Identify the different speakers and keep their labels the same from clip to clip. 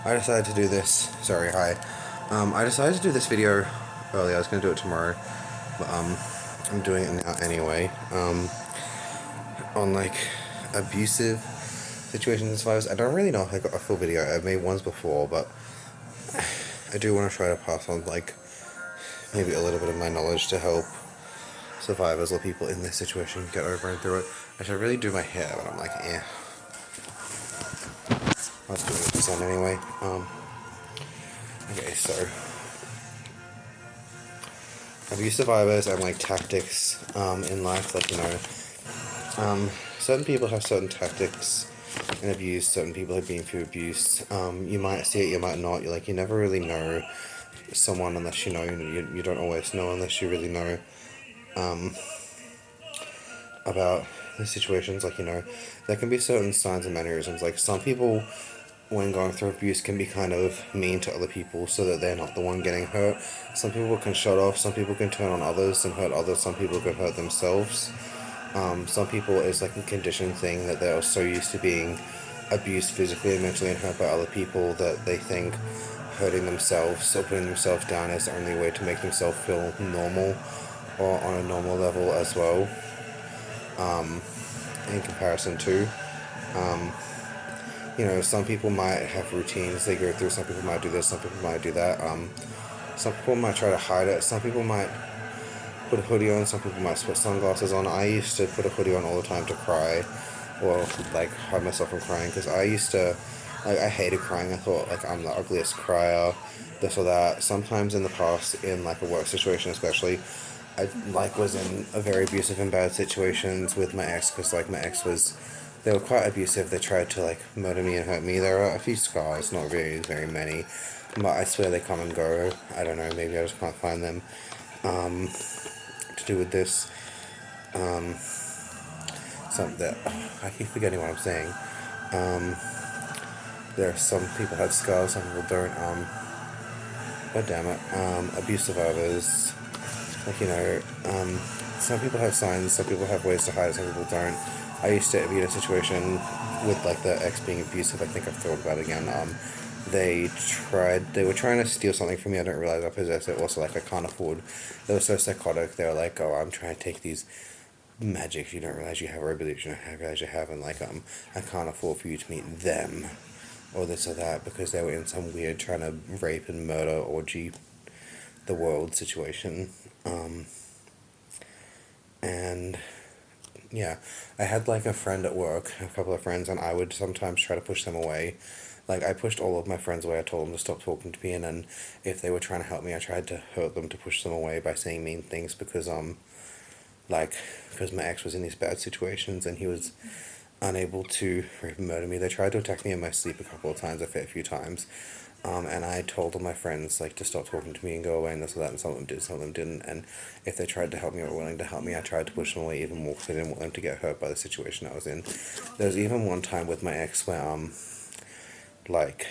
Speaker 1: I decided to do this. Sorry, hi. I decided to do this video earlier. I was gonna do it tomorrow, but I'm doing it now anyway. On like abusive situations and survivors. I don't really know if I got a full video. I've made ones before, but I do want to try to pass on like maybe a little bit of my knowledge to help survivors or people in this situation get over and through it. I should really do my hair, but I'm like, I was doing it just then anyway. Okay, so abuse survivors and like tactics in life, like certain people have certain tactics in abuse. Certain people have been through abuse. You might see it, you might not. You never really know someone unless you know. You don't always know unless you really know about the situations. There can be certain signs and mannerisms. Like some people, when going through abuse, can be kind of mean to other people so that they're not the one getting hurt. Some people can shut off. Some people can turn on others and hurt others. Some people can hurt themselves. Some people, it's like a conditioned thing that they're so used to being abused physically and mentally and hurt by other people that they think hurting themselves or putting themselves down is the only way to make themselves feel normal or on a normal level as well, in comparison to. Some people might have routines they go through. Some people might do this, some people might do that. Some people might try to hide it. Some people might put a hoodie on. Some people might put sunglasses on. I used to put a hoodie on all the time to cry, or like hide myself from crying, because I used to, like, I hated crying. I thought like I'm the ugliest crier, this or that. Sometimes in the past, in like a work situation especially, I like was in a very abusive and bad situations with my ex, because like my ex was, they were quite abusive. They tried to like murder me and hurt me. There are a few scars, not very many, but I swear they come and go. I don't know, maybe I just can't find them. To do with this, something that I keep forgetting what I'm saying. There are some people have scars, some people don't. God damn it. Abuse survivors, like some people have signs, some people have ways to hide it, some people don't. I used to be in a situation with like the ex being abusive. I think I've thought about it again. They were trying to steal something from me. I don't realize I possess it. Also, like, I can't afford. They were so psychotic. They were like, oh, I'm trying to take these magics you don't realize you have, or abilities you don't realize you have, and like, I can't afford for you to meet them, or this or that, because they were in some weird trying to rape and murder orgy the world situation. And yeah, I had like a friend at work, a couple of friends, and I would sometimes try to push them away. Like, I pushed all of my friends away. I told them to stop talking to me, and then if they were trying to help me, I tried to hurt them, to push them away by saying mean things, because like, because my ex was in these bad situations and he was unable to rape and murder me. They tried to attack me in my sleep a couple of times, a fair few times. And I told all my friends like to stop talking to me and go away and this and that, and some of them did, some of them didn't. And if they tried to help me or were willing to help me, I tried to push them away even more, because I didn't want them to get hurt by the situation I was in. There was even one time with my ex where like,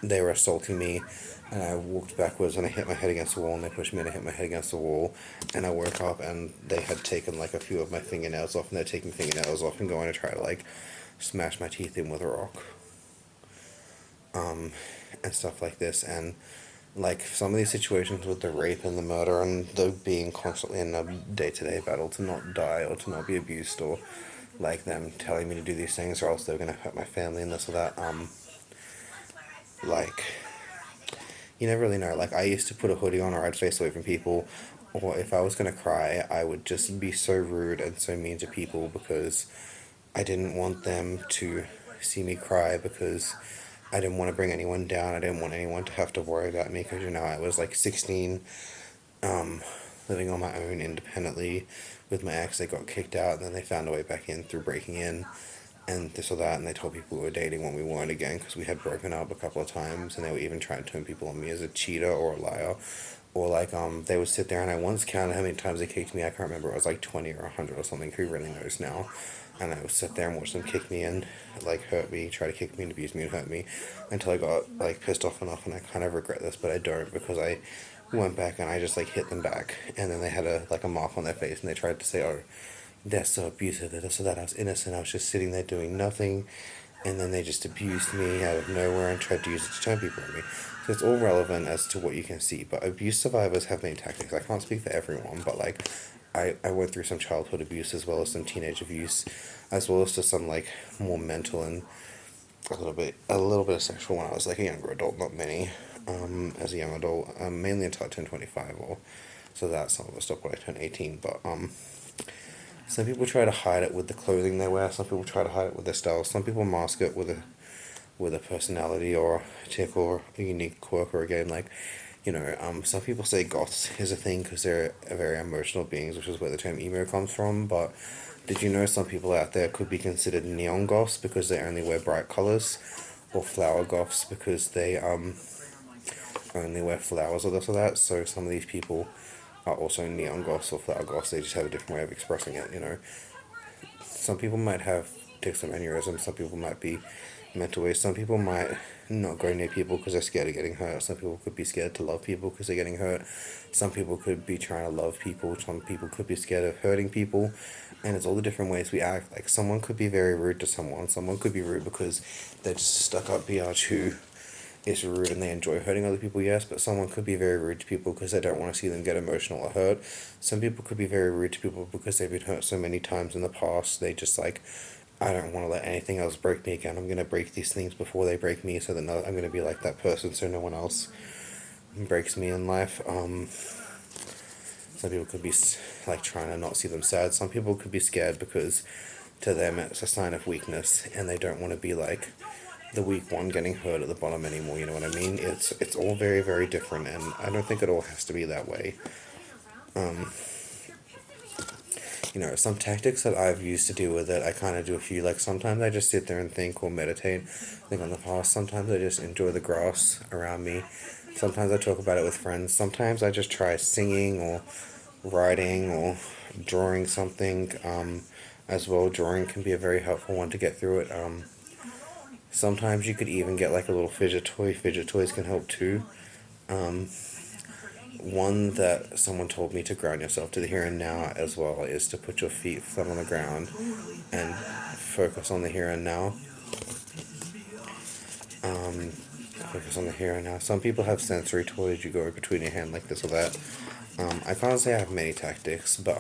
Speaker 1: they were assaulting me, and I walked backwards and I hit my head against the wall, and they pushed me and I hit my head against the wall, and I woke up and they had taken like a few of my fingernails off, and they're taking fingernails off and going to try to like smash my teeth in with a rock, and stuff like this. And like, some of these situations with the rape and the murder and the being constantly in a day-to-day battle to not die or to not be abused, or like them telling me to do these things or else they're gonna hurt my family and this or that, like, you never really know. Like, I used to put a hoodie on, or I'd face away from people, or if I was gonna cry, I would just be so rude and so mean to people, because I didn't want them to see me cry, because I didn't want to bring anyone down. I didn't want anyone to have to worry about me, because I was like 16, living on my own independently with my ex. They got kicked out, and then they found a way back in through breaking in and this or that, and they told people we were dating when we weren't again, because we had broken up a couple of times, and they were even trying to turn people on me as a cheater or a liar, or like, they would sit there, and I once counted how many times they kicked me. I can't remember, it was like 20 or 100 or something, who really knows now. And I would sit there and watch them kick me and like hurt me, try to kick me and abuse me and hurt me, until I got like pissed off enough. And I kind of regret this, but I don't, because I went back and I just like hit them back, and then they had a mark on their face, and they tried to say, oh, they're so abusive, they're this or that. I was innocent. I was just sitting there doing nothing. and then they just abused me out of nowhere and tried to use it to turn people on me. So it's all relevant as to what you can see. But abuse survivors have many tactics. I can't speak for everyone, but like I went through some childhood abuse as well as some teenage abuse, as well as to some like more mental and a little bit of sexual when I was like a younger adult, not many. As a young adult, mainly until I turned 25, or so that some of it stopped when I turned 18. But some people try to hide it with the clothing they wear. Some people try to hide it with their style. Some people mask it with a personality or a tick or a unique quirk or a game. Like, some people say goths is a thing because they're very emotional beings, which is where the term emo comes from. But did you know some people out there could be considered neon goths because they only wear bright colors, or flower goths because they only wear flowers or this or that? So some of these people are also neon goths or flower goths. They just have a different way of expressing it. Some people might have tics and aneurysms. Some people might be mental ways. Some people might not go near people because they're scared of getting hurt. Some people could be scared to love people because they're getting hurt. Some people could be trying to love people. Some people could be scared of hurting people. And it's all the different ways we act. Like someone could be very rude to someone. Someone could be rude because they're just a stuck up biatch who is rude and they enjoy hurting other people, yes, but someone could be very rude to people because they don't want to see them get emotional or hurt. Some people could be very rude to people because they've been hurt so many times in the past. They just like, I don't want to let anything else break me again. I'm going to break these things before they break me so that I'm going to be like that person so no one else breaks me in life. Some people could be like trying to not see them sad. Some people could be scared because to them it's a sign of weakness and they don't want to be like the weak one getting hurt at the bottom anymore. You know what I mean? It's all very very different, and I don't think it all has to be that way. Some tactics that I've used to deal with it, I kind of do a few. Like sometimes I just sit there and think or meditate, think on the past. Sometimes I just enjoy the grass around me. Sometimes I talk about it with friends. Sometimes I just try singing or writing or drawing something. As well, drawing can be a very helpful one to get through it. Sometimes you could even get like a little fidget toy. Fidget toys can help too. One that someone told me to ground yourself to the here and now as well is to put your feet flat on the ground and focus on the here and now. Focus on the here and now. Some people have sensory toys. You go between your hand like this or that. I can't say I have many tactics, but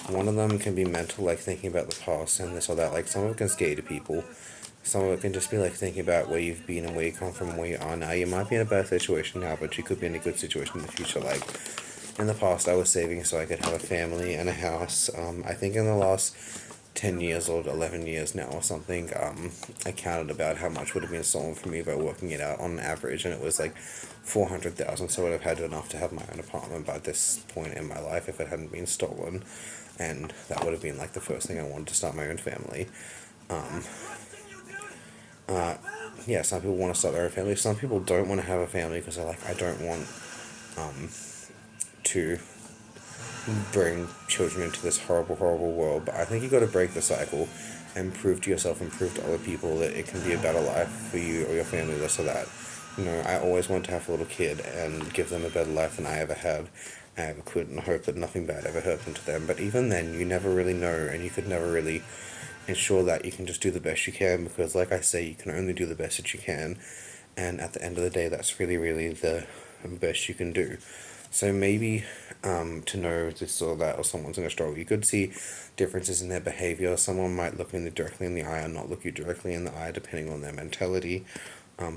Speaker 1: one of them can be mental, like thinking about the past and this or that. Like some of it can scare to people. Some of it can just be like thinking about where you've been and where you come from and where you are now. You might be in a bad situation now, but you could be in a good situation in the future. Like in the past, I was saving so I could have a family and a house. I think in the last 10 years or 11 years now or something, I counted about how much would have been stolen from me by working it out on average, and it was like 400,000. So I would have had enough to have my own apartment by this point in my life if it hadn't been stolen, and that would have been like the first thing I wanted to start my own family. Yeah, some people want to start their own family. Some people don't want to have a family because they're like, I don't want to bring children into this horrible, horrible world. But I think you got to break the cycle and prove to yourself and prove to other people that it can be a better life for you or your family, this or that. I always want to have a little kid and give them a better life than I ever had. I ever could, and hope that nothing bad ever happened to them. But even then, you never really know, and you could never really ensure that. You can just do the best you can because, like I say, you can only do the best that you can. And at the end of the day, that's really, really the best you can do. So maybe to know this or that or someone's in a struggle, you could see differences in their behavior. Someone might look you directly in the eye or not look you directly in the eye depending on their mentality.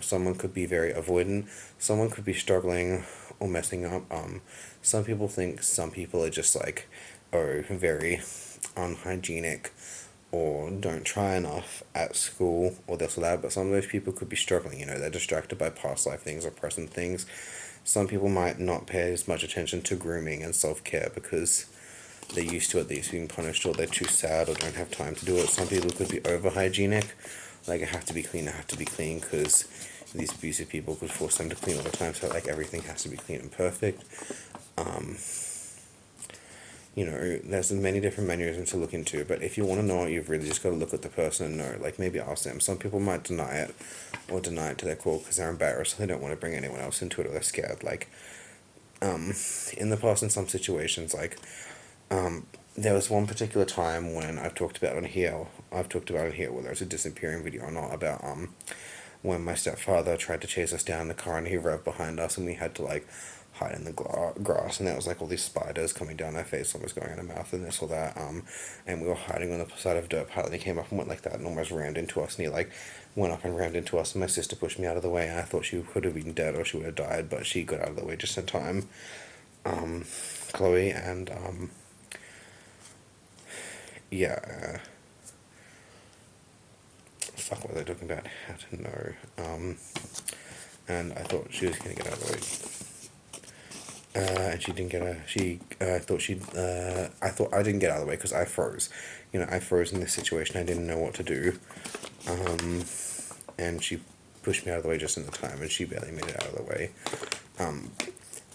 Speaker 1: Someone could be very avoidant. Someone could be struggling or messing up. Some people think some people are just like, oh, very unhygienic or don't try enough at school or this or that, but some of those people could be struggling. They're distracted by past life things or present things. Some people might not pay as much attention to grooming and self-care because they're used to at least being punished, or they're too sad or don't have time to do it. Some people could be over hygienic, like I have to be clean, because these abusive people could force them to clean all the time, so like everything has to be clean and perfect. There's many different mannerisms to look into, but if you want to know it, you've really just got to look at the person and know, like maybe ask them. Some people might deny it or deny it to their core because they're embarrassed. They don't want to bring anyone else into it, or they're scared. Like, in the past, in some situations, like, there was one particular time when I've talked about it here, whether it's a disappearing video or not, about when my stepfather tried to chase us down in the car and he revved behind us and we had to like hide in the grass, and there was like all these spiders coming down our face, almost going in our mouth and this or that, and we were hiding on the side of a dirt pile and he came up and went like that and almost rammed into us, and he like went up and rammed into us, and my sister pushed me out of the way, and I thought she could have been dead or she would have died, but she got out of the way just in time. Chloe, and yeah, fuck, what was I talking about? How to know. And I thought she was gonna get out of the way. And she didn't get a. She thought she. I thought I didn't get out of the way because I froze. I froze in this situation. I didn't know what to do. And she pushed me out of the way just in the time, and she barely made it out of the way.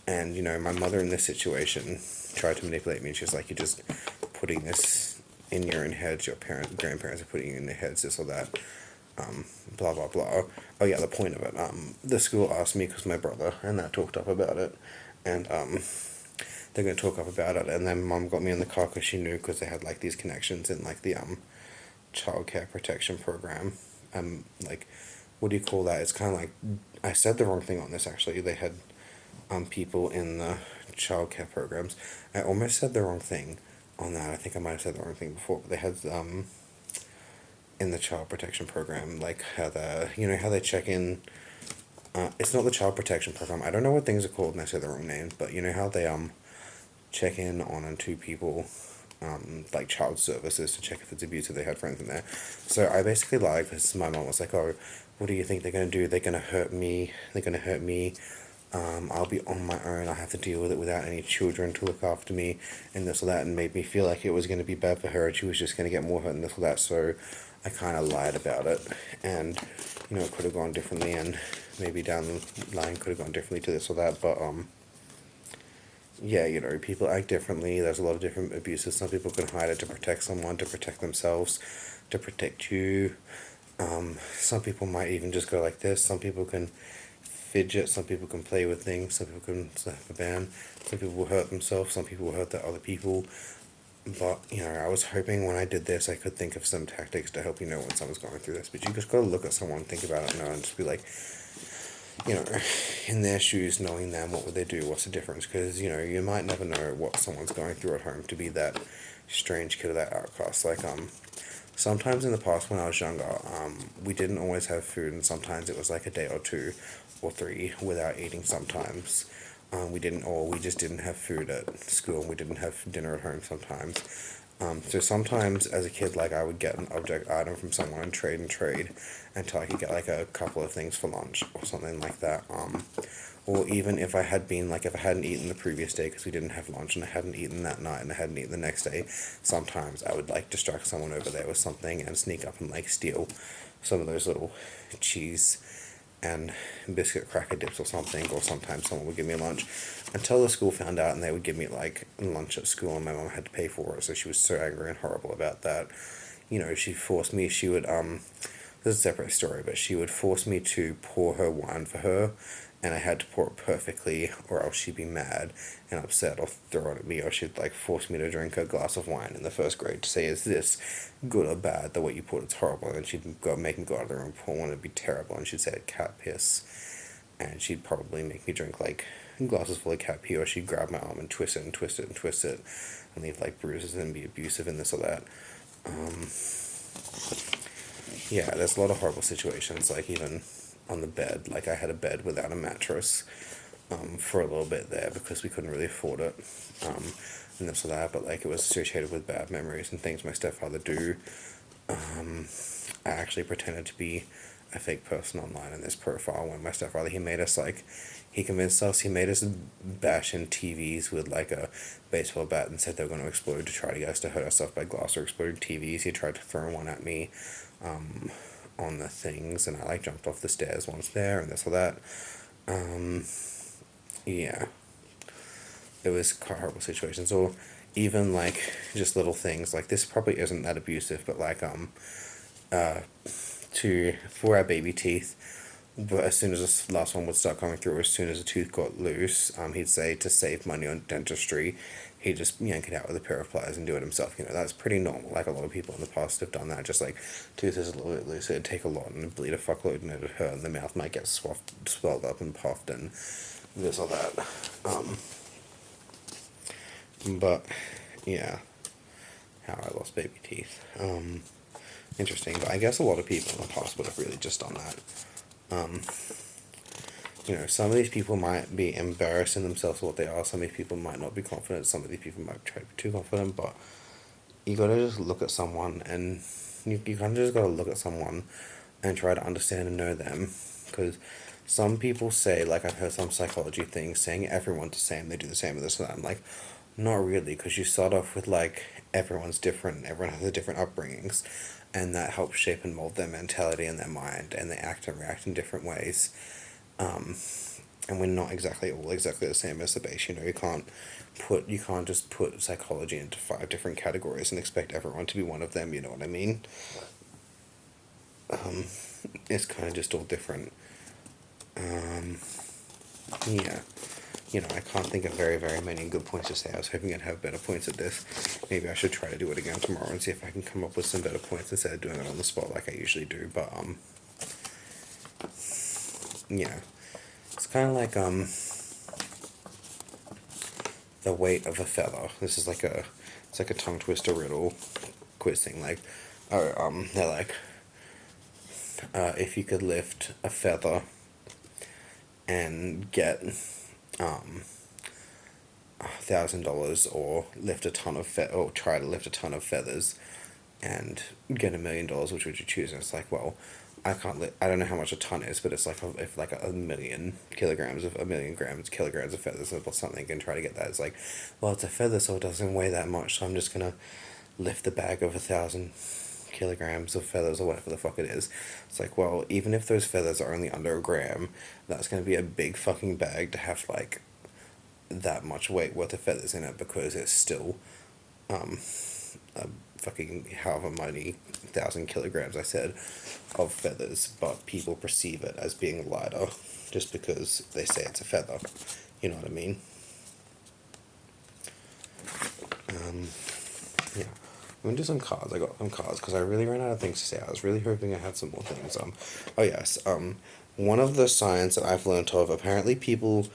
Speaker 1: And my mother in this situation tried to manipulate me. She was like, "You're just putting this in your own heads. Your grandparents are putting you in their heads, this or that." Blah blah blah. Oh yeah, the point of it. The school asked me because my brother and that talked up about it, and they're gonna talk up about it. And then mom got me in the car because she knew, because they had like these connections in like the childcare protection program. Like, what do you call that? It's kind of like, I said the wrong thing on this actually. They had people in the childcare programs. I almost said the wrong thing on that. I think I might have said the wrong thing before, but they had in the child protection program, like how how they check in. It's not the child protection program. I don't know what things are called and I say the wrong names, but how they check in on and to people, like child services, to check if it's abusive. They had friends in there, so I basically lied because my mom was like, "Oh, what do you think they're gonna do? They're gonna hurt me. They're gonna hurt me. I'll be on my own. I have to deal with it without any children to look after me, and this or that," and made me feel like it was going to be bad for her, and she was just going to get more hurt and this or that. So I kind of lied about it, and it could have gone differently, and maybe down the line could have gone differently to this or that. But yeah, people act differently. There's a lot of different abuses. Some people can hide it to protect someone, to protect themselves, to protect you. Some people might even just go like this. Some people can fidget, some people can play with things, some people can slap a band, some people will hurt themselves, some people will hurt the other people. But I was hoping when I did this I could think of some tactics to help when someone's going through this. But you just gotta look at someone, think about it now, and just be like, in their shoes, knowing them, what would they do, what's the difference? Because you might never know what someone's going through at home to be that strange kid or that outcast. Like sometimes in the past when I was younger, we didn't always have food, and sometimes it was like a day or two or three without eating sometimes. We just didn't have food at school, and we didn't have dinner at home sometimes. So sometimes as a kid, like I would get an object item from someone and trade until I could get like a couple of things for lunch or something like that. Or even if I hadn't eaten the previous day because we didn't have lunch, and I hadn't eaten that night and I hadn't eaten the next day, sometimes I would like distract someone over there with something and sneak up and like steal some of those little cheese and biscuit cracker dips or something, or sometimes someone would give me lunch until the school found out, and they would give me like lunch at school, and my mom had to pay for it, so she was so angry and horrible about that. She forced me, this is a separate story, but she would force me to pour her wine for her, and I had to pour it perfectly, or else she'd be mad and upset or throw it at me, or she'd like force me to drink a glass of wine in the first grade to say, "Is this good or bad? The way you put it's horrible." And then she'd make me go out of the room, pour one, it'd be terrible, and she'd say cat piss, and she'd probably make me drink like glasses full of cat pee, or she'd grab my arm and twist it and twist it and twist it, and leave like bruises and be abusive and this or that. Yeah, there's a lot of horrible situations, like even on the bed. Like I had a bed without a mattress for a little bit there because we couldn't really afford it, and this or that, but like it was associated with bad memories and things my stepfather do. I actually pretended to be a fake person online in this profile when my stepfather, he made us bash in TVs with like a baseball bat and said they were going to explode to try to get us to hurt ourselves by glass or exploded TVs. He tried to throw one at me on the things, and I like jumped off the stairs once there and this or that. Yeah, it was quite horrible situations. Or even like just little things like this probably isn't that abusive, but like to for our baby teeth, But as soon as this last one would start coming through, as soon as a tooth got loose, he'd say to save money on dentistry, he'd just yank it out with a pair of pliers and do it himself. That's pretty normal. Like, a lot of people in the past have done that. Just like, tooth is a little bit loose, it'd take a lot and it'd bleed a fuckload and it'd hurt, and the mouth might get swelled up and puffed and this or that. But yeah, how I lost baby teeth. Interesting, but I guess a lot of people in the past would have really just done that. Some of these people might be embarrassing themselves for what they are. Some of these people might not be confident. Some of these people might try to be too confident. But you gotta just look at someone, and you kind of just gotta look at someone and try to understand and know them. Because some people say, like, I've heard some psychology things saying everyone's the same, they do the same and this and that. I'm like, not really, because you start off with, like, everyone's different, everyone has different upbringings, and that helps shape and mold their mentality and their mind, and they act and react in different ways. And we're not exactly all exactly the same as the base. You can't just put psychology into 5 different categories and expect everyone to be one of them. You know what I mean? It's kind of just all different. Yeah. I can't think of very, very many good points to say. I was hoping I'd have better points at this. Maybe I should try to do it again tomorrow and see if I can come up with some better points instead of doing it on the spot like I usually do. But, yeah. It's kind of like, the weight of a feather. This is it's like a tongue twister riddle quiz thing. Like, they're like, if you could lift a feather and get $1,000, or or try to lift a ton of feathers and get $1,000,000, which would you choose? And it's like, well, I don't know how much a ton is, but it's like if like a million kilograms of kilograms of feathers or something, and try to get that. It's like, well, it's a feather, so it doesn't weigh that much, so I'm just gonna lift the bag of 1,000 kilograms of feathers or whatever the fuck it is. It's like, well, even if those feathers are only under a gram, that's gonna be a big fucking bag to have like that much weight worth of feathers in it, because it's still a fucking however many 1,000 kilograms I said of feathers, but people perceive it as being lighter just because they say it's a feather. You know what I mean? Yeah. I'm gonna do some cards. I got some cards because I really ran out of things to say. I was really hoping I had some more things. Oh yes. One of the signs that I've learned of, apparently people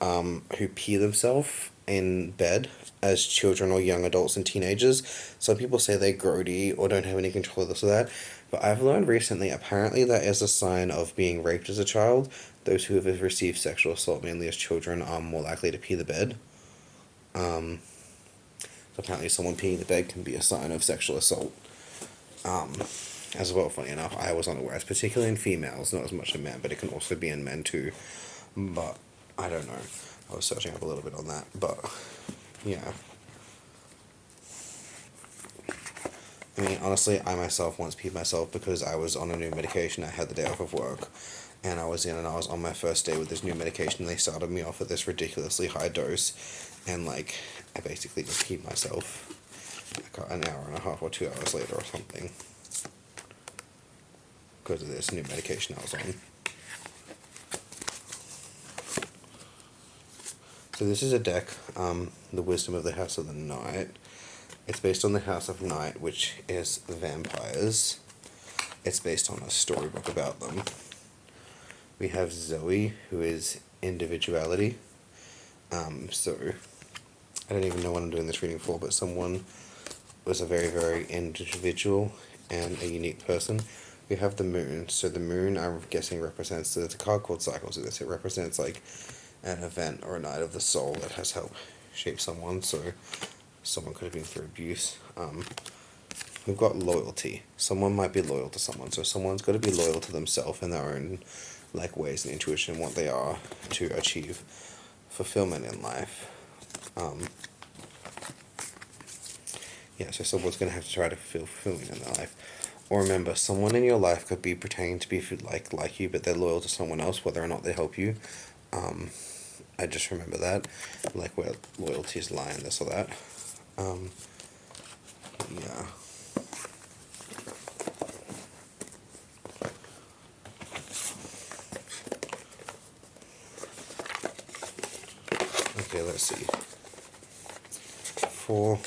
Speaker 1: who pee themselves in bed as children or young adults and teenagers. Some people say they're grody or don't have any control of this or that. But I've learned recently, apparently that is a sign of being raped as a child. Those who have received sexual assault, mainly as children, are more likely to pee the bed. So apparently someone peeing the bed can be a sign of sexual assault. As well, funny enough, I was unaware. It's particularly in females, not as much in men, but it can also be in men too. But I don't know. I was searching up a little bit on that, but yeah. I mean, honestly, I myself once peed myself because I was on a new medication. I had the day off of work, and I was on my first day with this new medication, and they started me off at this ridiculously high dose, and like, I basically just peed myself like an hour and a half or 2 hours later or something, because of this new medication I was on. So this is a deck, The Wisdom of the House of the Night. It's based on the House of Night, which is vampires. It's based on a storybook about them. We have Zoe, who is individuality. So, I don't even know what I'm doing this reading for, but someone was a very, very individual and a unique person. We have the moon. So the moon, I'm guessing, represents, it's a card called Cycles of this. It represents like an event or a night of the soul that has helped shape someone. So someone could have been through abuse. We've got loyalty. Someone might be loyal to someone. So someone's got to be loyal to themselves in their own like ways and intuition, what they are, to achieve fulfillment in life. Yeah, so someone's going to have to try to feel fulfillment in their life. Or remember, someone in your life could be pretending to be like you, but they're loyal to someone else, whether or not they help you. I just remember that, like where loyalties lie and this or that. Yeah. Okay, let's see. For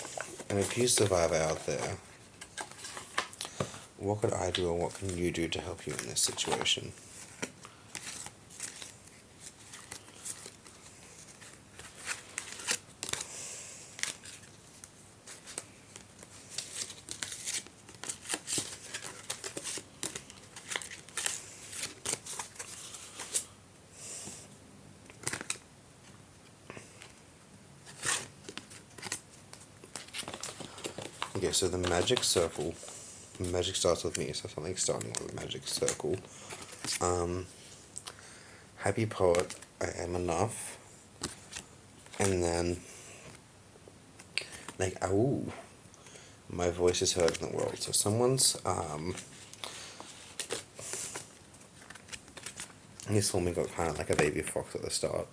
Speaker 1: an abuse survivor out there, what could I do or what can you do to help you in this situation? Okay, so the magic circle. Magic starts with me, so something's starting with a magic circle. Happy poet, I am enough. And then, like, ooh, my voice is heard in the world. So someone's, this woman got kind of like a baby fox at the start.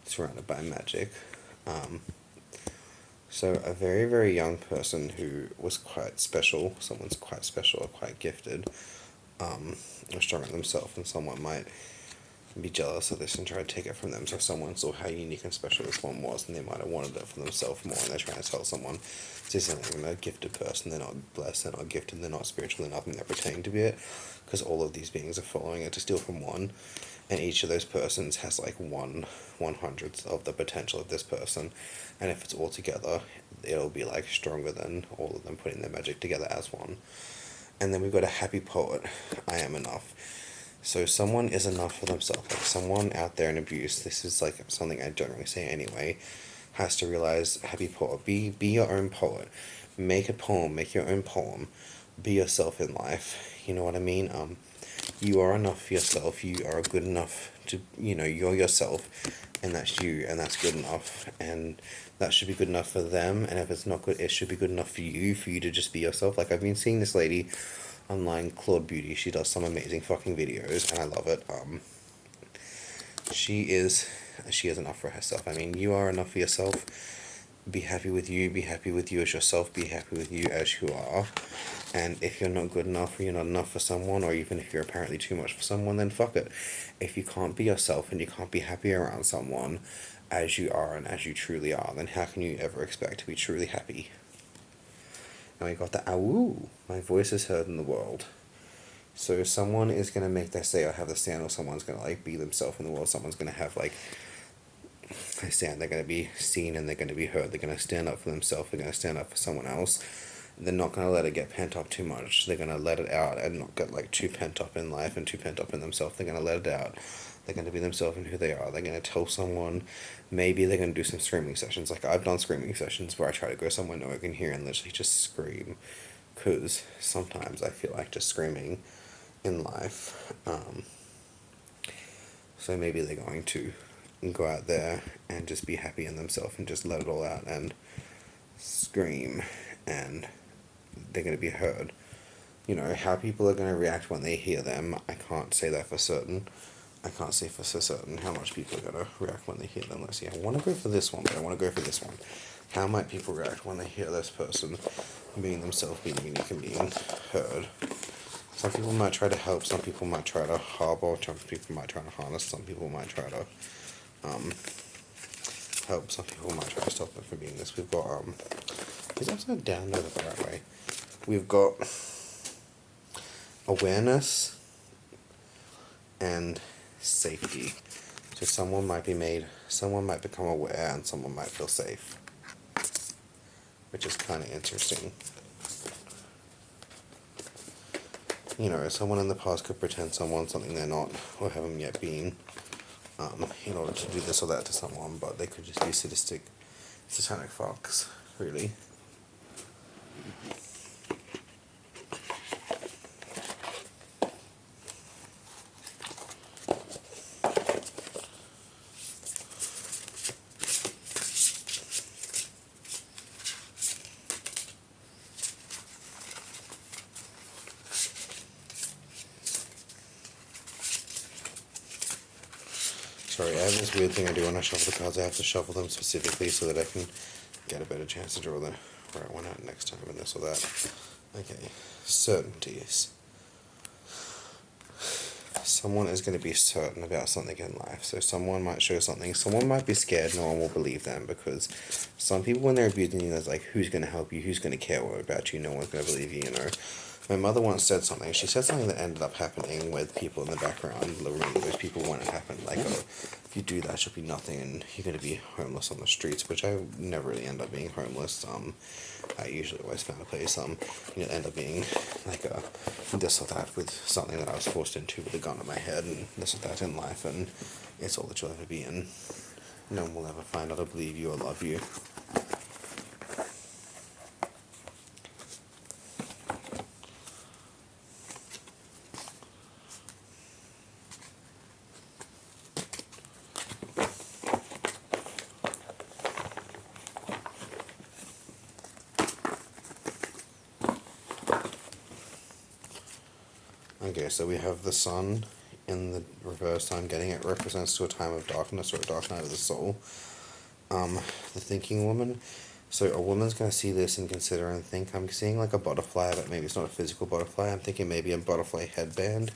Speaker 1: Surrounded by magic. So a very, very young person who was quite special, someone's quite special or quite gifted, or strong in themselves, and someone might be jealous of this and try to take it from them. So someone saw how unique and special this one was, and they might have wanted it for themselves more, and they're trying to tell someone this isn't even a gifted person, they're not blessed, they're not gifted, they're not spiritual, they're nothing, they're pretending to be it, because all of these beings are following it to steal from one, and each of those persons has like 1/100th of the potential of this person, and if it's all together, it'll be like stronger than all of them putting their magic together as one. And then we've got a happy poet, I am enough. So someone is enough for themselves. Like someone out there in abuse, this is like something I generally say anyway, has to realize, happy poet, be your own poet. Make a poem, make your own poem. Be yourself in life. You know what I mean? You are enough for yourself. You are good enough to, you're yourself, and that's you, and that's good enough, and that should be good enough for them. And if it's not good, it should be good enough for you to just be yourself. Like I've been seeing this lady online, Claude Beauty. She does some amazing fucking videos, and I love it. She is enough for herself. I mean, you are enough for yourself. Be happy with you. Be happy with you as yourself. Be happy with you as you are. And if you're not good enough, or you're not enough for someone, or even if you're apparently too much for someone, then fuck it. If you can't be yourself and you can't be happy around someone as you are and as you truly are, then how can you ever expect to be truly happy? And we got the awoo. My voice is heard in the world. So someone is gonna make their say or have the stand, or someone's gonna like be themselves in the world. Someone's gonna have like a stand. They're gonna be seen and they're gonna be heard. They're gonna stand up for themselves. They're gonna stand up for someone else. They're not gonna let it get pent up too much. They're gonna let it out and not get like too pent up in life and too pent up in themselves. They're gonna let it out. They're gonna be themselves and who they are. They're gonna tell someone. Maybe they're gonna do some screaming sessions. Like I've done screaming sessions where I try to go somewhere no one can hear and literally just scream, because sometimes I feel like just screaming in life. So maybe they're going to go out there and just be happy in themselves and just let it all out and scream, and they're going to be heard. How people are going to react when they hear them, I can't say that for certain. I can't say for certain how much people are going to react when they hear them. Let's see, I want to go for this one, but I want to go for this one. How might people react when they hear this person being themselves, being unique and being heard? Some people might try to help, some people might try to harbor, some people might try to harness, some people might try to help, some people might try to stop them from being this. We've got, is it upside down? No, the right way. We've got awareness and safety. So someone might become aware and someone might feel safe, which is kind of interesting. Someone in the past could pretend someone's something they're not or haven't yet been, in order to do this or that to someone, but they could just be satanic fucks, really. Sorry, I have this weird thing I do when I shuffle the cards. I have to shuffle them specifically so that I can get a better chance to draw the right one out next time, and this or that. Okay, certainties. someone is going to be certain about something in life. So someone might show something, someone might be scared, no one will believe them, because some people, when they're abusing you, it's like, who's going to help you, who's going to care about you, no one's going to believe you, you know. My mother once said something, she said something that ended up happening with people in the background, those people when it happened, like, oh, if you do that, you'll be nothing, and you're going to be homeless on the streets, which I never really end up being homeless. I usually always found a place, end up being like this or that with something that I was forced into with a gun in my head, and this or that in life, and it's all that you'll ever be, and no one will ever find out or believe you or love you. Okay, so we have the sun in the reverse. I'm getting it represents to a time of darkness or a dark night of the soul. The thinking woman. So a woman's going to see this and consider and think. I'm seeing like a butterfly, but maybe it's not a physical butterfly. I'm thinking maybe a butterfly headband.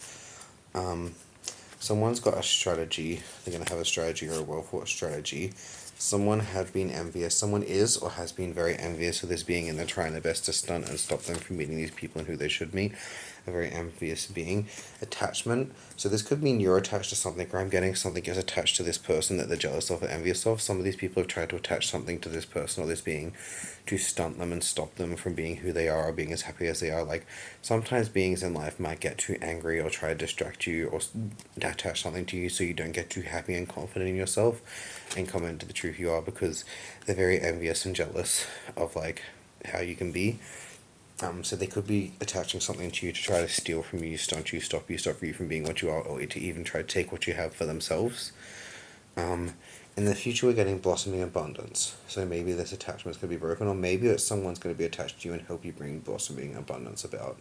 Speaker 1: Someone's got a strategy. They're going to have a strategy or a well-thought strategy. Someone had been envious. Someone is or has been very envious of this being, and they're trying their best to stunt and stop them from meeting these people and who they should meet. A very envious being. Attachment. So this could mean you're attached to something, or I'm getting something is attached to this person that they're jealous of or envious of. Some of these people have tried to attach something to this person or this being to stunt them and stop them from being who they are or being as happy as they are. Like, sometimes beings in life might get too angry or try to distract you or attach something to you so you don't get too happy and confident in yourself and come into the truth you are, because they're very envious and jealous of like how you can be. So they could be attaching something to you to try to steal from you, stunt you, stop you from being what you are, or to even try to take what you have for themselves. In the future, we're getting blossoming abundance. So maybe this attachment is going to be broken, or maybe it's someone's going to be attached to you and help you bring blossoming abundance about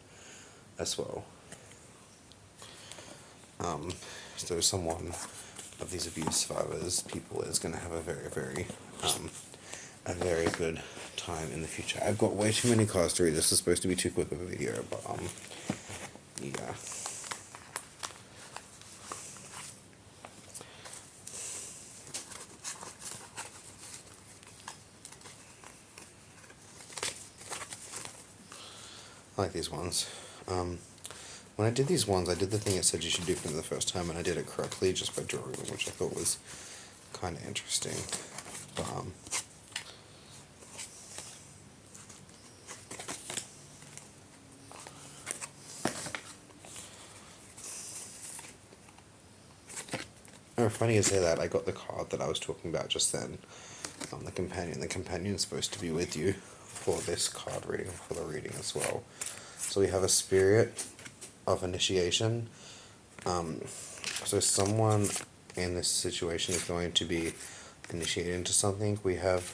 Speaker 1: as well. So someone of these abuse survivors, people, is going to have a very good time in the future. I've got way too many cards to read. This is supposed to be too quick of a video, but yeah. I like these ones. When I did these ones, I did the thing it said you should do for them the first time, and I did it correctly just by drawing them, which I thought was kind of interesting. But, funny you say that. I got the card that I was talking about just then. The companion. The companion's supposed to be with you for this card reading, for the reading as well. So we have a spirit of initiation. So someone in this situation is going to be initiated into something. We have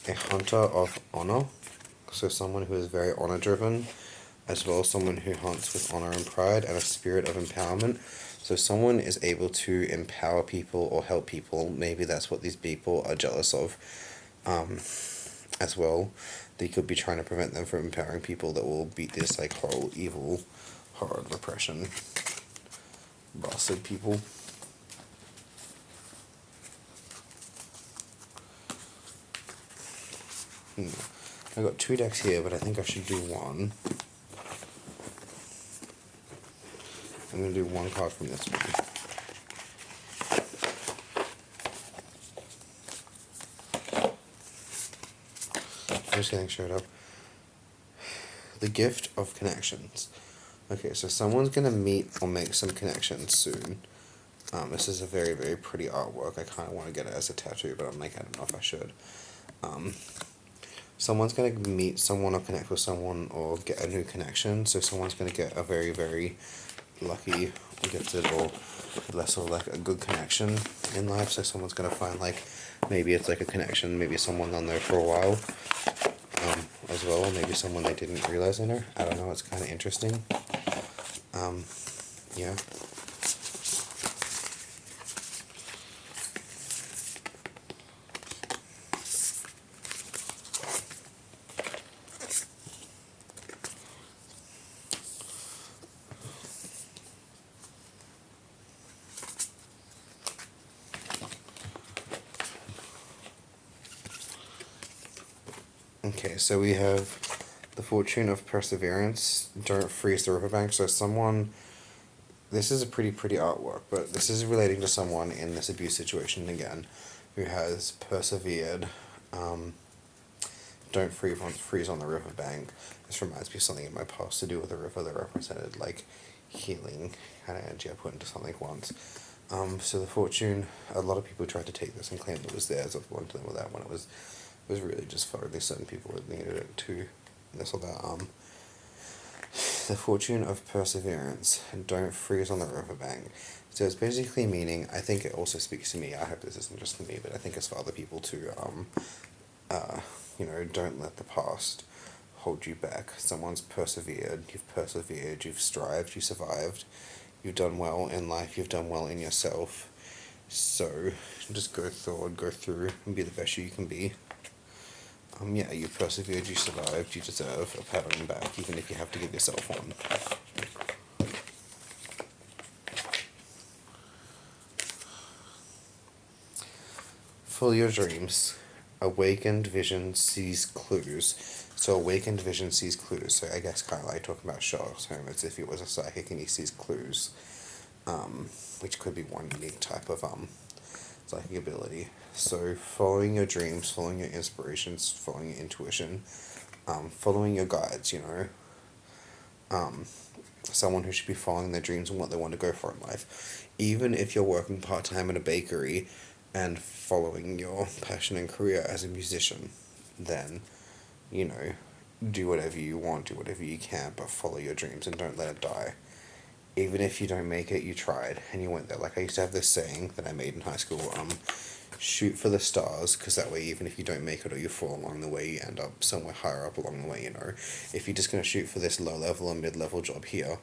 Speaker 1: a hunter of honor. So someone who is very honor driven, as well as someone who hunts with honor and pride, and a spirit of empowerment. So someone is able to empower people or help people. Maybe that's what these people are jealous of as well. They could be trying to prevent them from empowering people that will beat this like whole evil, hard repression, bastard people. I got 2 decks here, but I think I should do one. I'm going to do one card from this one. I'm just getting showed up. The gift of connections. Okay, so someone's going to meet or make some connections soon. This is a very, very pretty artwork. I kind of want to get it as a tattoo, but I'm like, I don't know if I should. Someone's going to meet someone or connect with someone or get a new connection. So someone's going to get a very, very lucky, gifted, or less or like a good connection in life. So someone's going to find like, maybe it's like a connection, maybe someone on there for a while as well. Or maybe someone they didn't realize in her. I don't know, it's kind of interesting. Yeah. Okay, so we have the fortune of perseverance. Don't freeze the riverbank. So someone, this is a pretty artwork, but this is relating to someone in this abuse situation again, who has persevered. Um, don't freeze on the riverbank. This reminds me of something in my past to do with a river that represented like healing kind of energy I put into something once. So the fortune, a lot of people tried to take this and claim it was theirs. I've gone to them with that when it was really just for only certain people that needed it too. This or that. The fortune of perseverance. Don't freeze on the riverbank. So it's basically meaning. I think it also speaks to me. I hope this isn't just for me, but I think it's for other people too. Don't let the past hold you back. Someone's persevered. You've persevered. You've strived. You survived. You've done well in life. You've done well in yourself. So just go forward, go through, and be the best you can be. Yeah, you persevered, you survived, you deserve a pat on the back, even if you have to give yourself one. Follow your dreams. Awakened vision sees clues. So awakened vision sees clues. So I guess kind of like talking about Sherlock Holmes, if he was a psychic and he sees clues, which could be one unique type of psychic ability. So following your dreams, following your inspirations, following your intuition, following your guides, someone who should be following their dreams and what they want to go for in life. Even if you're working part-time in a bakery and following your passion and career as a musician, then, do whatever you want, do whatever you can, but follow your dreams and don't let it die. Even if you don't make it, you tried and you went there. Like I used to have this saying that I made in high school, shoot for the stars, because that way even if you don't make it or you fall along the way, you end up somewhere higher up along the way. If you're just going to shoot for this low level or mid level job here,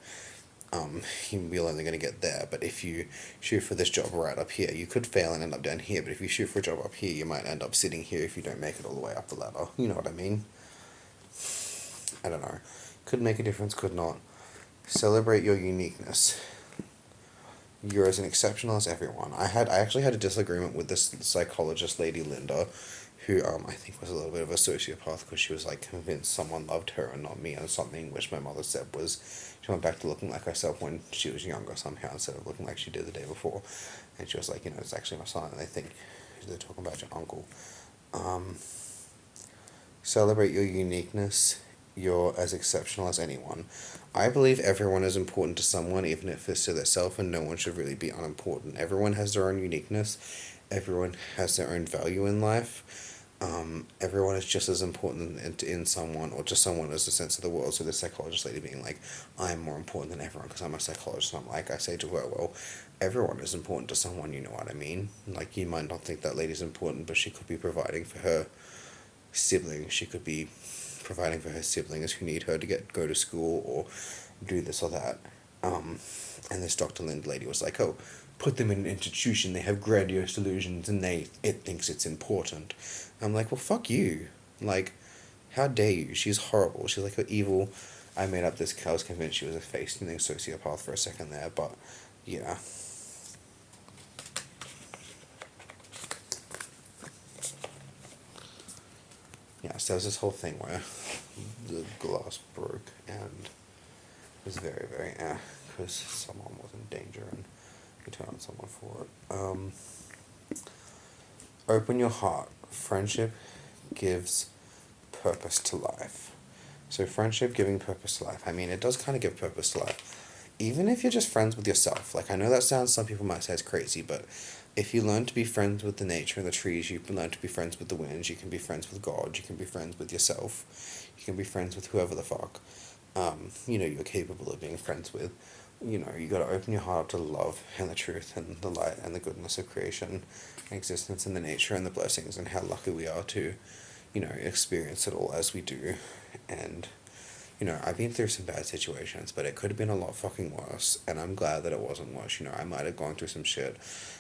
Speaker 1: you're only going to get there. But if you shoot for this job right up here, you could fail and end up down here. But if you shoot for a job up here, you might end up sitting here if you don't make it all the way up the ladder. You know what I mean? I don't know. Could make a difference, could not. Celebrate your uniqueness. You're as exceptional as everyone. I actually had a disagreement with this psychologist lady Linda, who I think was a little bit of a sociopath because she was like convinced someone loved her and not me, and something which my mother said was she went back to looking like herself when she was younger somehow instead of looking like she did the day before, and she was like, it's actually my son, and they think they're talking about your uncle. Celebrate your uniqueness. You're as exceptional as anyone. I believe everyone is important to someone, even if it's to themselves, and no one should really be unimportant. Everyone has their own uniqueness. Everyone has their own value in life. Everyone is just as important in someone, or just someone as the sense of the world. So the psychologist lady being like, I'm more important than everyone because I'm a psychologist. And I'm like, I say to her, well, everyone is important to someone, you know what I mean? Like, you might not think that lady's important, but she could be providing for her siblings. She could be providing for her siblings who need her to go to school or do this or that. And this Dr. Lind lady was like, oh, put them in an institution, they have grandiose delusions and it thinks it's important. I'm like, well, fuck you. Like, how dare you? She's horrible. She's like an evil. I made up this. I was convinced she was a sociopath for a second there, but yeah. Yeah, so there was this whole thing where the glass broke and it was very, very because someone was in danger and you turn on someone for it. Open your heart. Friendship gives purpose to life. So friendship giving purpose to life. I mean, it does kind of give purpose to life. Even if you're just friends with yourself. Like, I know that sounds, some people might say it's crazy, but if you learn to be friends with the nature and the trees, you can learn to be friends with the winds, you can be friends with God, you can be friends with yourself, you can be friends with whoever the fuck, you're capable of being friends with. You gotta open your heart to the love and the truth and the light and the goodness of creation, existence and the nature and the blessings and how lucky we are to, experience it all as we do. And I've been through some bad situations, but it could have been a lot fucking worse, and I'm glad that it wasn't worse. I might have gone through some shit,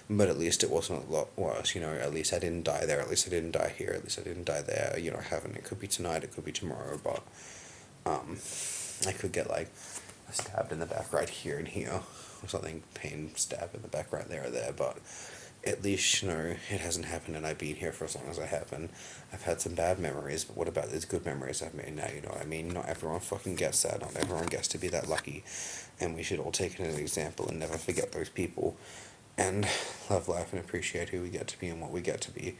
Speaker 1: but at least it wasn't a lot worse. At least I didn't die there, at least I didn't die here, at least I didn't die there. I haven't. It could be tonight, it could be tomorrow, but I could get like stabbed in the back right here and here, or something, pain stab in the back right there or there, but at least, it hasn't happened and I've been here for as long as I have, and I've had some bad memories, but what about these good memories I've made now, you know what I mean? Not everyone fucking gets that, not everyone gets to be that lucky, and we should all take it as an example and never forget those people, and love life and appreciate who we get to be and what we get to be,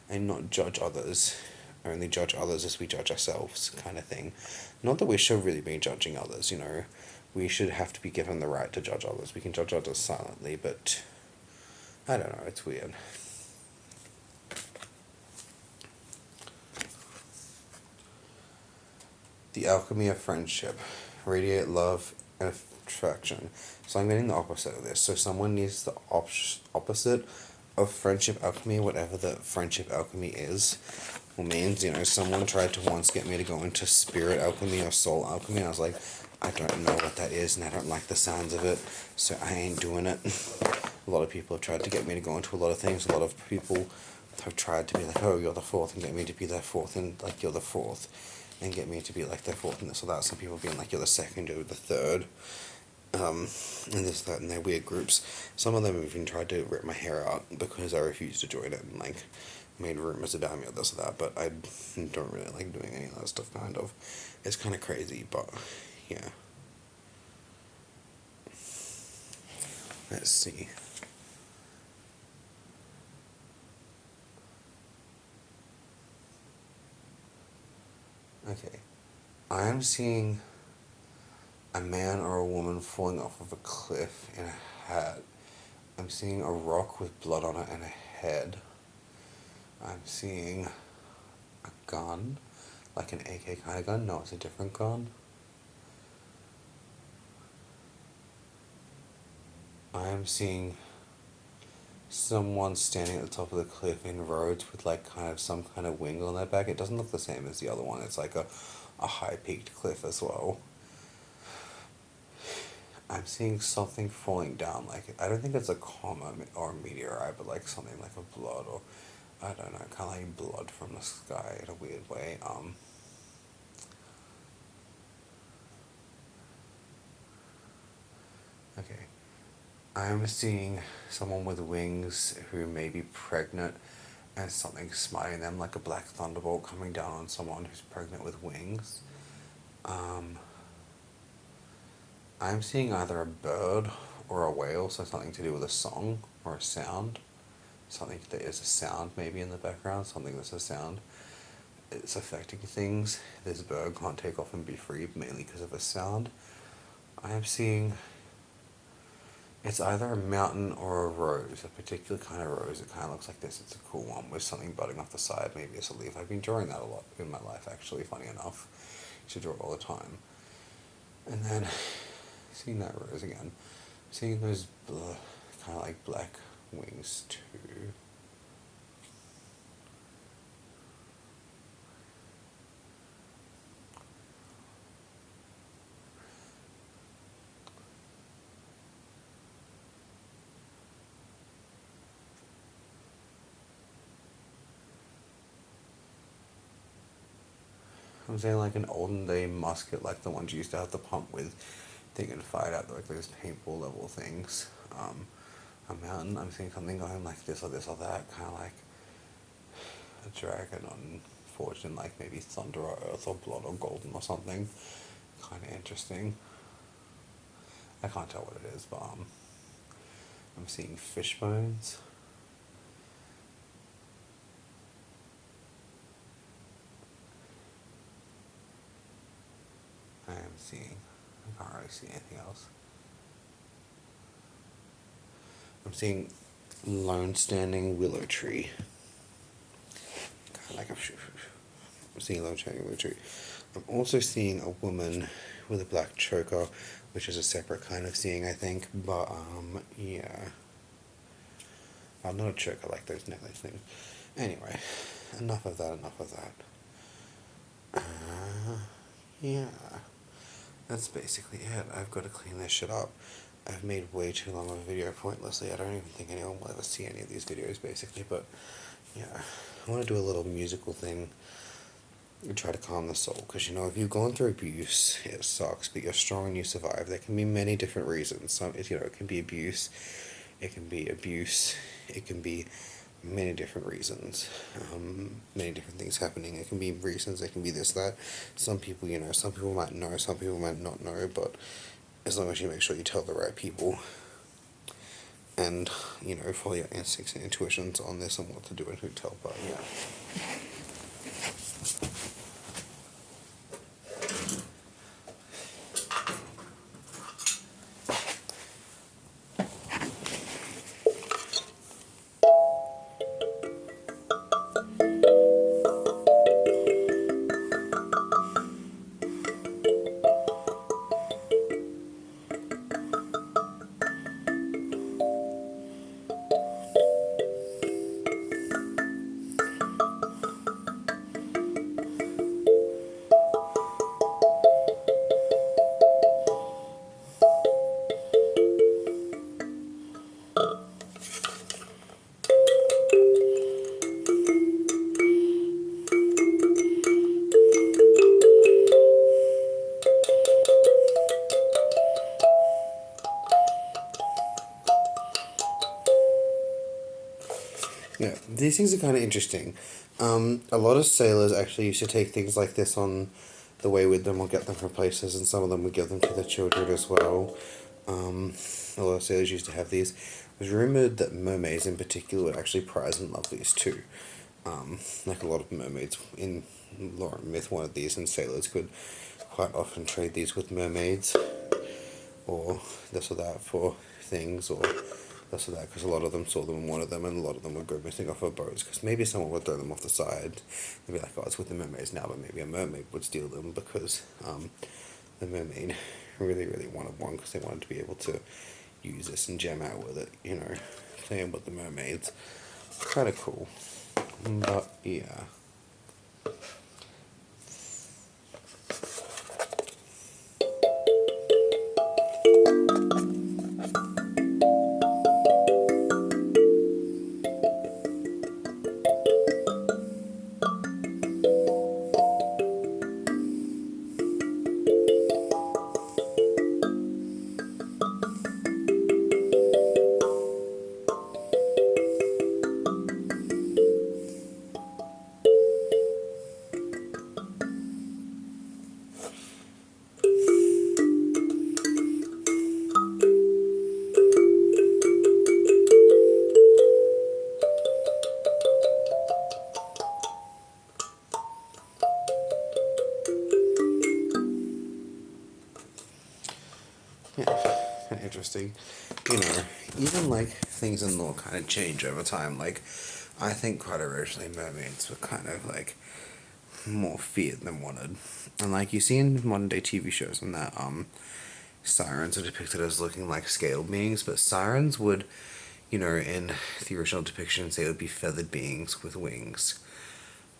Speaker 1: and not judge others, only judge others as we judge ourselves, kind of thing. Not that we should really be judging others, we should have to be given the right to judge others. We can judge others silently, but I don't know, it's weird. The alchemy of friendship. Radiate love and attraction. So I'm getting the opposite of this. So someone needs the opposite of friendship alchemy, whatever the friendship alchemy is. Well, means, someone tried to once get me to go into spirit alchemy or soul alchemy, and I was like, I don't know what that is, and I don't like the sounds of it, so I ain't doing it. A lot of people have tried to get me to go into a lot of things. A lot of people have tried to be like, oh, you're the fourth, and get me to be their fourth, and like, you're the fourth, and get me to be like their fourth, and this or that. Some people being like, you're the second, or the third, and this, that, and their weird groups. Some of them have even tried to rip my hair out because I refused to join it, and like, made rumors about me or this or that, but I don't really like doing any of that stuff, kind of. It's kind of crazy, but yeah. Let's see. Okay. I am seeing a man or a woman falling off of a cliff in a hat. I'm seeing a rock with blood on it and a head. I'm seeing a gun, like an AK kind of gun. No, it's a different gun. I am seeing someone standing at the top of the cliff in roads with like kind of some kind of wing on their back. It doesn't look the same as the other one. It's like a high peaked cliff as well. I'm seeing something falling down. Like, I don't think it's a comet or a meteorite, but like something like a blood, or I don't know, kind of like blood from the sky in a weird way. Okay. I'm seeing someone with wings who may be pregnant, and something smiting them like a black thunderbolt coming down on someone who's pregnant with wings. Um, I'm seeing either a bird or a whale, so something to do with a song or a sound. Something that is a sound maybe in the background, something that's a sound. It's affecting things. This bird can't take off and be free, mainly because of a sound. I am seeing it's either a mountain or a rose, a particular kind of rose. It kind of looks like this. It's a cool one with something budding off the side. Maybe it's a leaf. I've been drawing that a lot in my life, actually, funny enough. I should draw it all the time. And then, seeing that rose again. Seeing those kind of like black wings too. I'm saying like an olden day musket, like the ones you used to have to pump with, they can fight at like those paintball level things. A mountain, I'm seeing something going like this or this or that, kind of like a dragon on fortune, like maybe thunder or earth or blood or golden or something. Kind of interesting. I can't tell what it is, but I'm seeing fish bones. I am seeing. I can't really see anything else. I'm seeing lone standing willow tree. Kind of like I'm seeing a lone standing willow tree. I'm also seeing a woman with a black choker, which is a separate kind of seeing, I think. But yeah, I'm not a choker like those necklace things. Anyway, enough of that. Enough of that. Yeah, that's basically it. I've got to clean this shit up. I've made way too long of a video pointlessly. I don't even think anyone will ever see any of these videos, basically. But yeah, I want to do a little musical thing and try to calm the soul. Because, if you've gone through abuse, it sucks, but you're strong and you survive. There can be many different reasons. It can be abuse, it can be abuse, it can be many different reasons, many different things happening. It can be reasons, it can be this, that. Some people, some people might know, some people might not know, but as long as you make sure you tell the right people and, follow your instincts and intuitions on this and what to do and who to tell, but yeah. Yeah, these things are kind of interesting. A lot of sailors actually used to take things like this on the way with them or get them from places, and some of them would give them to their children as well. A lot of sailors used to have these. It was rumoured that mermaids in particular would actually prize and love these too. Like a lot of mermaids in lore and myth wanted these, and sailors could quite often trade these with mermaids or this or that for things, or this or that, because a lot of them saw them and wanted them, and a lot of them would go missing off of boats because maybe someone would throw them off the side. They'd be like, oh, it's with the mermaids now, but maybe a mermaid would steal them because the mermaid really, really wanted one because they wanted to be able to use this and gem out with it, playing with the mermaids. Kind of cool. But yeah. Yeah, kind of interesting. Even like things in law kind of change over time. Like, I think quite originally mermaids were kind of like more feared than wanted, and like you see in modern day TV shows and that sirens are depicted as looking like scale beings, but sirens would, in the original depictions, they would be feathered beings with wings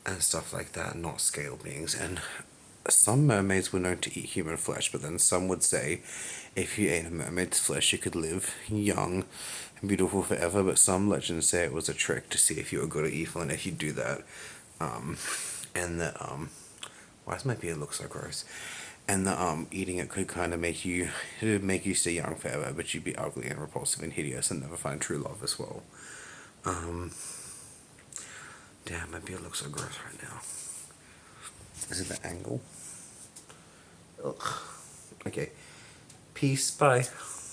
Speaker 1: and stuff like that, not scale beings. And some mermaids were known to eat human flesh, but then some would say if you ate a mermaid's flesh, you could live young and beautiful forever. But some legends say it was a trick to see if you were good or evil, and if you do that, and that why does my beard look so gross? And that eating it could kind of it would make you stay young forever, but you'd be ugly and repulsive and hideous and never find true love as well. Damn, my beard looks so gross right now. Is it the angle? Ugh. Okay. Peace. Bye.